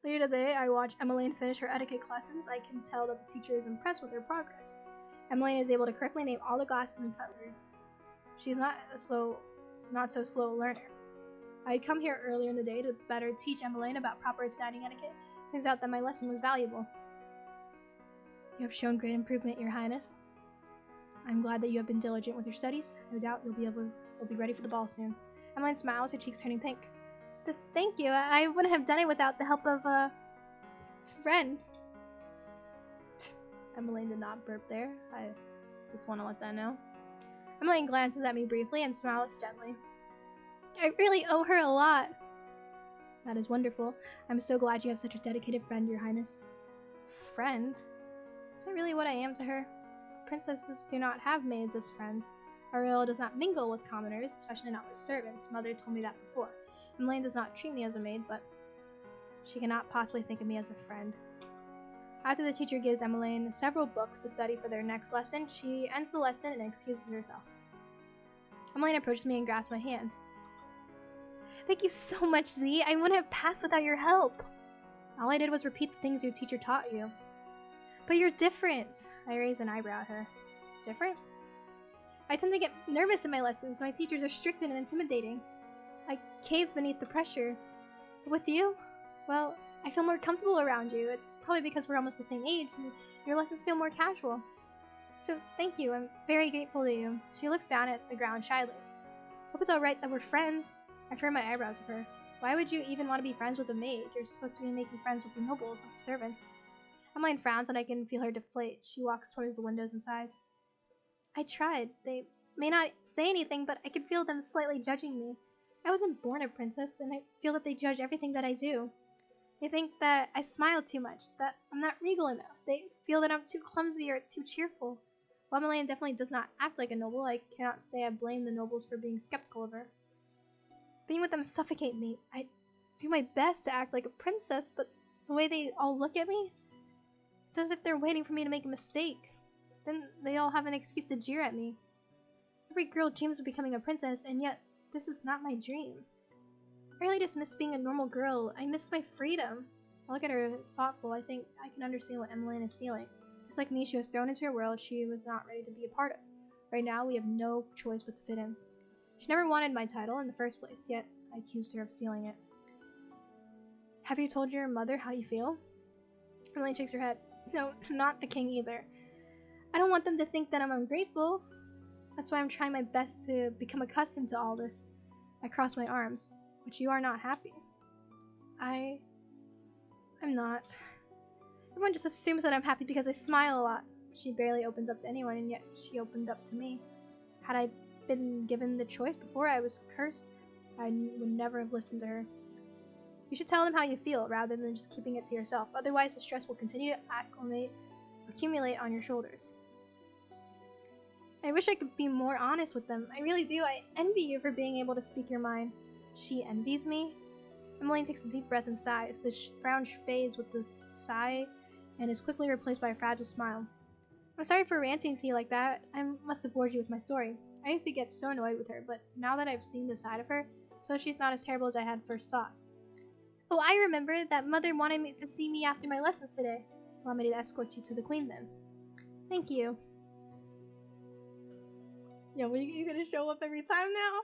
Later today, I watch Emmeline finish her etiquette lessons. I can tell that the teacher is impressed with her progress. Emmeline is able to correctly name all the glasses and cutlery. She's not so slow a learner. I had come here earlier in the day to better teach Emmeline about proper standing etiquette. Turns out that my lesson was valuable. You have shown great improvement, Your Highness. I'm glad that you have been diligent with your studies. No doubt you'll be ready for the ball soon. Emmeline smiles, her cheeks turning pink. Thank you. I wouldn't have done it without the help of a friend. Emmeline did not burp there. I just want to let that know. Emmeline glances at me briefly and smiles gently. I really owe her a lot. That is wonderful. I'm so glad you have such a dedicated friend, Your Highness. Friend? Is that really what I am to her? Princesses do not have maids as friends. Ariel does not mingle with commoners, especially not with servants. Mother told me that before. Emmeline does not treat me as a maid, but she cannot possibly think of me as a friend. After the teacher gives Emmeline several books to study for their next lesson, she ends the lesson and excuses herself. Emmeline approaches me and grasps my hand. Thank you so much, Z. I wouldn't have passed without your help. All I did was repeat the things your teacher taught you. But you're different. I raise an eyebrow at her. Different? I tend to get nervous in my lessons. My teachers are strict and intimidating. I cave beneath the pressure. But with you, well, I feel more comfortable around you. It's probably because we're almost the same age and your lessons feel more casual. So thank you. I'm very grateful to you. She looks down at the ground shyly. Hope it's alright that we're friends. I furrow my eyebrows at her. Why would you even want to be friends with a maid? You're supposed to be making friends with the nobles, not the servants. Emmeline frowns and I can feel her deflate. She walks towards the windows and sighs. I tried. They may not say anything, but I can feel them slightly judging me. I wasn't born a princess, and I feel that they judge everything that I do. They think that I smile too much, that I'm not regal enough. They feel that I'm too clumsy or too cheerful. While Emmeline definitely does not act like a noble, I cannot say I blame the nobles for being skeptical of her. Being with them suffocate me. I do my best to act like a princess, but the way they all look at me, it's as if they're waiting for me to make a mistake. Then they all have an excuse to jeer at me. Every girl dreams of becoming a princess, and yet this is not my dream. I really just miss being a normal girl. I miss my freedom. I look at her thoughtful. I think I can understand what Emmeline is feeling. Just like me, she was thrown into a world she was not ready to be a part of. Right now, we have no choice but to fit in. She never wanted my title in the first place, yet I accused her of stealing it. Have you told your mother how you feel? Emmeline shakes her head. No, not the king either. I don't want them to think that I'm ungrateful. That's why I'm trying my best to become accustomed to all this. I cross my arms, but you are not happy. I'm not. Everyone just assumes that I'm happy because I smile a lot. She barely opens up to anyone, and yet she opened up to me. Had I been given the choice before I was cursed, I would never have listened to her. You should tell them how you feel rather than just keeping it to yourself. Otherwise, the stress will continue to accumulate on your shoulders. I wish I could be more honest with them. I really do. I envy you for being able to speak your mind. She envies me? Emmeline takes a deep breath and sighs. The frown fades with the sigh and is quickly replaced by a fragile smile. I'm sorry for ranting to you like that. I must have bored you with my story. I used to get so annoyed with her, but now that I've seen this side of her, so she's not as terrible as I had first thought. Oh, I remember that Mother wanted me to see me after my lessons today. Want me to escort you to the Queen then? Thank you. Yo, you gonna show up every time now?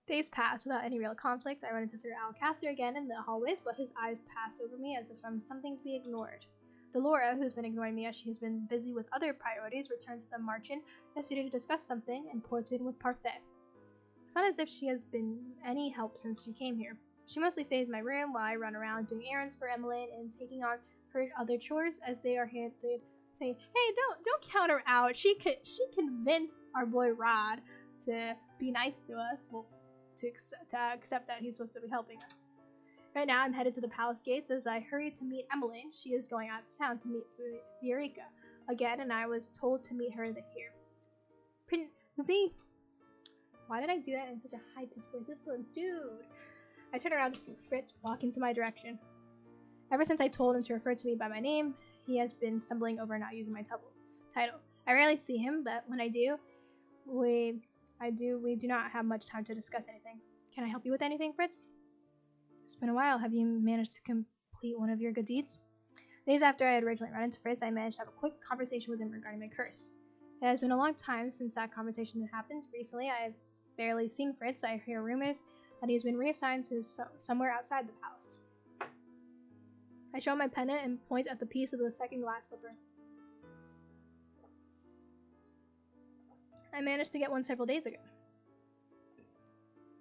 Days pass without any real conflict. I run into Sir Alcaster again in the hallways, but his eyes pass over me as if I'm something to be ignored. Delora, who's been ignoring me as she has been busy with other priorities, returns to the marchand yesterday to discuss something and pours in with parfait. It's not as if she has been any help since she came here. She mostly stays in my room while I run around doing errands for Emmeline and taking on her other chores as they are handed, saying, "Hey, don't count her out. She convinced our boy Rod to be nice to us. Well, to accept that he's supposed to be helping us." Right now, I'm headed to the palace gates as I hurry to meet Emmeline. She is going out of town to meet Viorica again, and I was told to meet her here. Prince Z. Why did I do that in such a high-pitched voice? This little dude. I turn around to see Fritz walk into my direction. Ever since I told him to refer to me by my name, he has been stumbling over not using my title. I rarely see him, but when I do, we do not have much time to discuss anything. Can I help you with anything, Fritz? It's been a while. Have you managed to complete one of your good deeds? Days after I had originally run into Fritz, I managed to have a quick conversation with him regarding my curse. It has been a long time since that conversation had happened. Recently, I have barely seen Fritz. I hear rumors that he has been reassigned to somewhere outside the palace. I show my pendant and point at the piece of the second glass slipper. I managed to get one several days ago.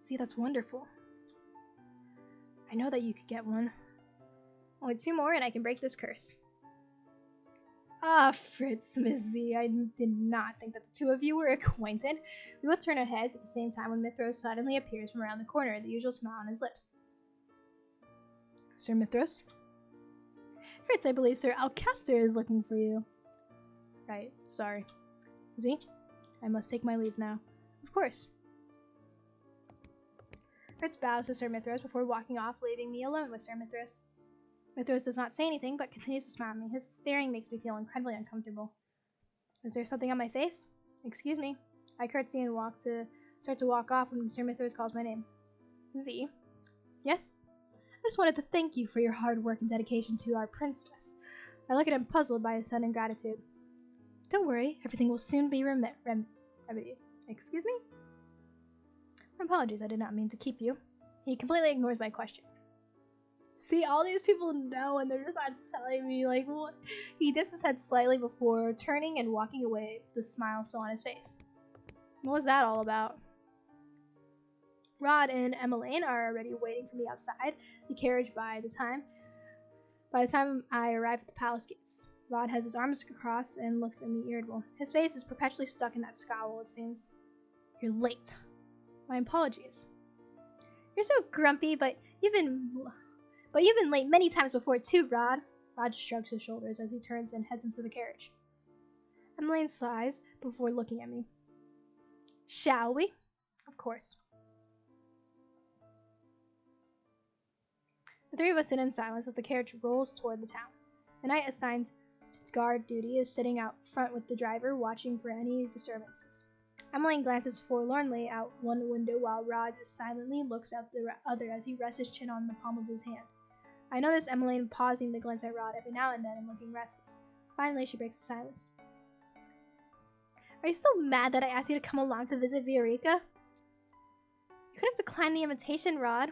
See, that's wonderful. I know that you could get one. Only 2 more and I can break this curse. Ah, Fritz, Miss Z, I did not think that the 2 of you were acquainted. We both turn our heads at the same time when Mithros suddenly appears from around the corner, the usual smile on his lips. Sir Mithros? Fritz, I believe Sir Alcaster is looking for you. Right, sorry. Z, I must take my leave now. Of course. Fritz bows to Sir Mithros before walking off, leaving me alone with Sir Mithros. Mithros does not say anything, but continues to smile at me. His staring makes me feel incredibly uncomfortable. Is there something on my face? Excuse me. I curtsy and start to walk off when Sir Mithros calls my name. Z? Yes? I just wanted to thank you for your hard work and dedication to our princess. I look at him puzzled by his sudden gratitude. Don't worry, everything will soon be remedied. Excuse me? My apologies, I did not mean to keep you. He completely ignores my question. See, all these people know and they're just not telling me, like, what? He dips his head slightly before turning and walking away, the smile still on his face. What was that all about? Rod and Emmeline are already waiting for me outside the carriage by the time I arrive at the palace gates. Rod has his arms crossed and looks at me irritable. His face is perpetually stuck in that scowl, it seems. You're late. My apologies. You're so grumpy, but you've been late many times before too, Rod. Rod shrugs his shoulders as he turns and heads into the carriage. Emmeline sighs before looking at me. Shall we? Of course. The 3 of us sit in silence as the carriage rolls toward the town. The knight assigned to guard duty is sitting out front with the driver, watching for any disturbances. Emmeline glances forlornly out one window while Rod silently looks at the other as he rests his chin on the palm of his hand. I notice Emmeline pausing to glance at Rod every now and then and looking restless. Finally, she breaks the silence. Are you still mad that I asked you to come along to visit Viorica? You could have declined the invitation, Rod.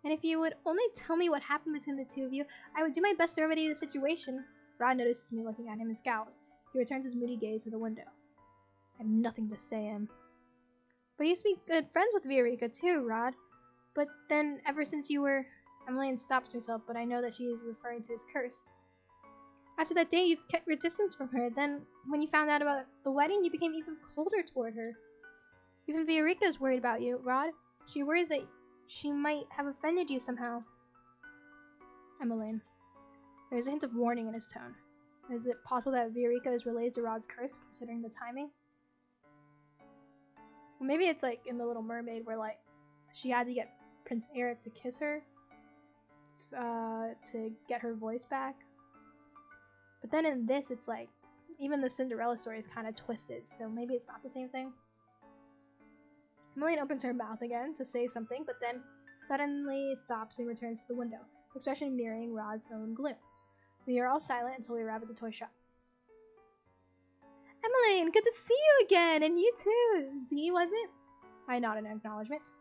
And if you would only tell me what happened between the 2 of you, I would do my best to remedy the situation. Rod notices me looking at him and scowls. He returns his moody gaze to the window. I have nothing to say to him. But you used to be good friends with Viorica too, Rod. But then, ever since you were... Emmeline stops herself, but I know that she is referring to his curse. After that day, you kept your distance from her. Then, when you found out about the wedding, you became even colder toward her. Even Viorica is worried about you, Rod. She worries that she might have offended you somehow. Emmeline. There's a hint of warning in his tone. Is it possible that Viorica is related to Rod's curse, considering the timing? Well, maybe it's like in The Little Mermaid, where like she had to get Prince Eric to kiss her to get her voice back. But then in this, it's like even the Cinderella story is kind of twisted, so maybe it's not the same thing. Emmeline opens her mouth again to say something, but then suddenly stops and returns to the window, expression mirroring Rod's own gloom. We are all silent until we arrive at the toy shop. Emmeline, good to see you again, and you too. Z, was it? I nod in acknowledgement.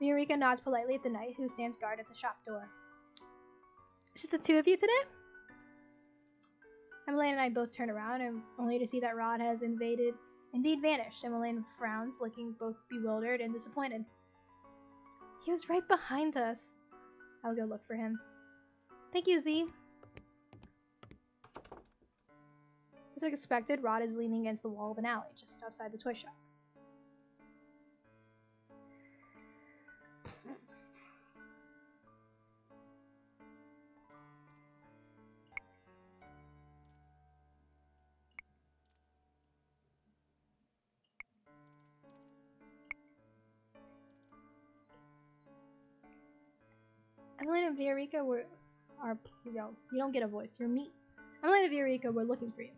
Viorica nods politely at the knight who stands guard at the shop door. It's just the 2 of you today? Emmeline and I both turn around, and only to see that Rod has indeed vanished. Emmeline frowns, looking both bewildered and disappointed. He was right behind us. I'll go look for him. Thank you, Z. As expected, Rod is leaning against the wall of an alley, just outside the toy shop. Emmeline and Viorica you don't get a voice, you're me. Emmeline and Viorica were looking for you.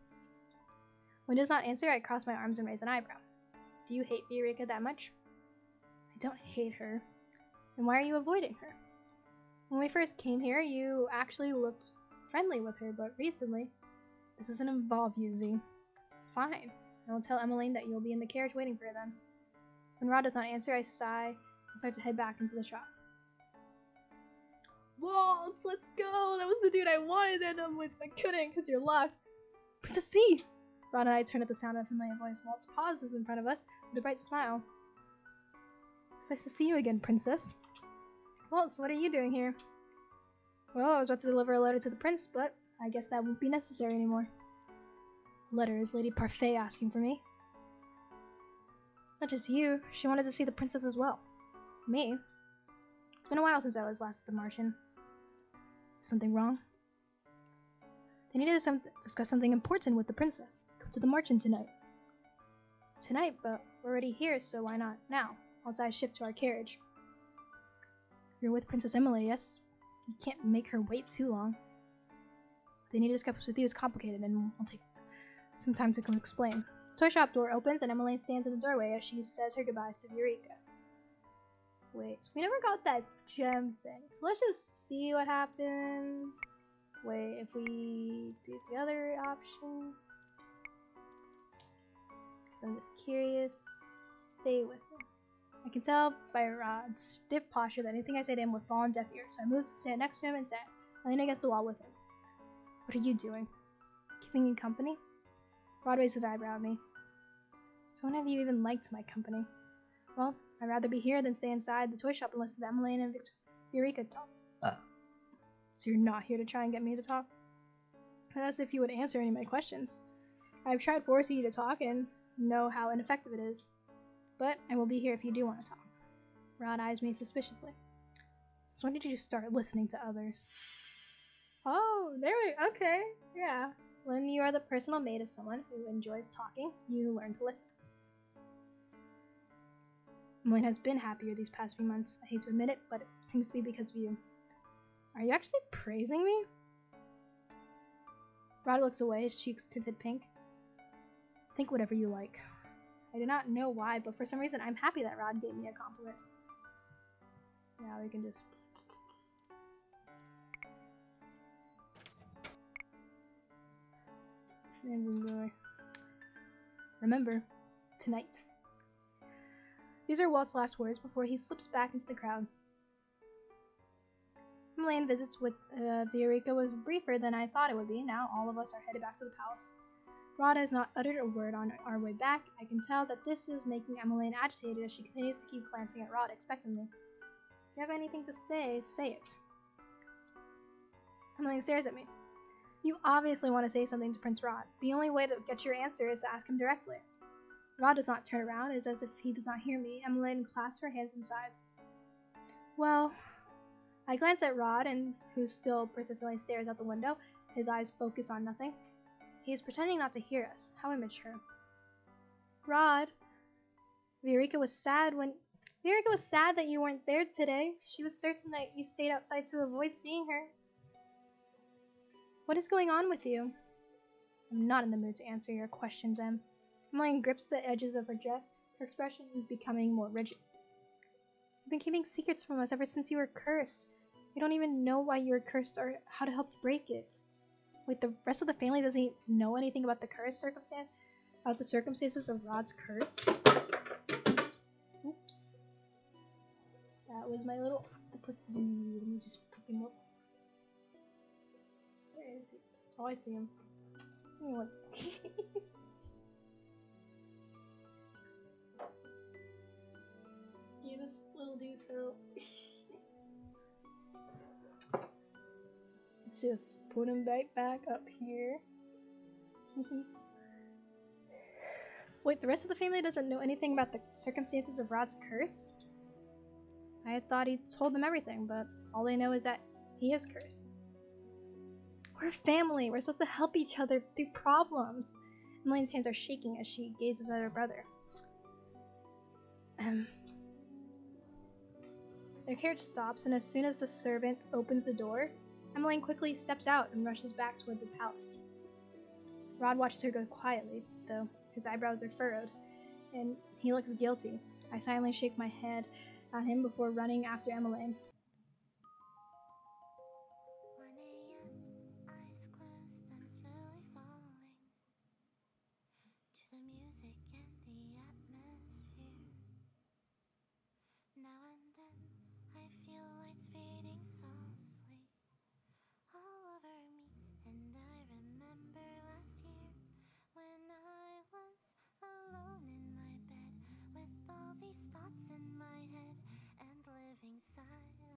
When he does not answer, I cross my arms and raise an eyebrow. Do you hate Viorica that much? I don't hate her. Then why are you avoiding her? When we first came here, you actually looked friendly with her, but recently, this doesn't involve you, Z. Fine. I will tell Emmeline that you'll be in the carriage waiting for her then. When Rod does not answer, I sigh and start to head back into the shop. Waltz, let's go! That was the dude I wanted to end up with, but couldn't because you're locked. Princess Z! Rod and I turn at the sound of a familiar voice. Waltz pauses in front of us with a bright smile. It's nice to see you again, Princess. Waltz, what are you doing here? Well, I was about to deliver a letter to the prince, but I guess that won't be necessary anymore. Letter is Lady Parfait asking for me. Not just you, she wanted to see the princess as well. Me? It's been a while since I was last at the Martian. Is something wrong? They needed to discuss something important with the princess. Go to the Martian tonight. Tonight, but we're already here, so why not now? Once I shift to our carriage. You're with Princess Emily, yes? You can't make her wait too long. What they need to discuss with you is complicated, and will take some time to explain. The toy shop door opens, and Emily stands in the doorway as she says her goodbyes to Eureka. Wait, we never got that gem thing, so let's just see what happens. Wait, if we do the other option. I'm just curious. Stay with him. I can tell by Rod's stiff posture that anything I say to him would fall on deaf ears, so I moved to stand next to him and sat, leaning against the wall with him. What are you doing? Keeping you company? Rod raised his eyebrow at me. So when have you even liked my company? Well, I'd rather be here than stay inside the toy shop and listen to Emily and Eureka talk. So you're not here to try and get me to talk? That's if you would answer any of my questions. I've tried forcing you to talk and know how ineffective it is. But I will be here if you do want to talk. Rod eyes me suspiciously. So when did you start listening to others? Oh, okay, yeah. When you are the personal maid of someone who enjoys talking, you learn to listen. Emily has been happier these past few months. I hate to admit it, but it seems to be because of you. Are you actually praising me? Rod looks away, his cheeks tinted pink. Think whatever you like. I do not know why, but for some reason I'm happy that Rod gave me a compliment. Now we can just... enjoy. Remember, tonight. These are Walt's last words before he slips back into the crowd. Emmeline's visits with Eureka was briefer than I thought it would be. Now all of us are headed back to the palace. Rod has not uttered a word on our way back. I can tell that this is making Emmeline agitated as she continues to keep glancing at Rod expectantly. If you have anything to say, say it. Emmeline stares at me. You obviously want to say something to Prince Rod. The only way to get your answer is to ask him directly. Rod does not turn around. It is as if he does not hear me. Emmeline clasps her hands and sighs. Well, I glance at Rod, and who still persistently stares out the window. His eyes focus on nothing. He is pretending not to hear us. How immature. Rod, Eureka was sad that you weren't there today. She was certain that you stayed outside to avoid seeing her. What is going on with you? I'm not in the mood to answer your questions, Em. Emmeline grips the edges of her dress, her expression becoming more rigid. You've been keeping secrets from us ever since you were cursed. We don't even know why you were cursed or how to help you break it. Wait, the rest of the family doesn't know anything about the circumstances of Rod's curse? Oops. That was my little octopus dude. Let me just pick him up. Where is he? Oh, I see him. Give me 1 second. Yeah, this little dude fell. Let's just put him back up here. Wait, the rest of the family doesn't know anything about the circumstances of Rod's curse? I had thought he told them everything, but all they know is that he is cursed. We're family. We're supposed to help each other through problems. Emmeline's hands are shaking as she gazes at her brother. Their carriage stops, and as soon as the servant opens the door, Emmeline quickly steps out and rushes back toward the palace. Rod watches her go quietly, though his eyebrows are furrowed, and he looks guilty. I silently shake my head at him before running after Emmeline.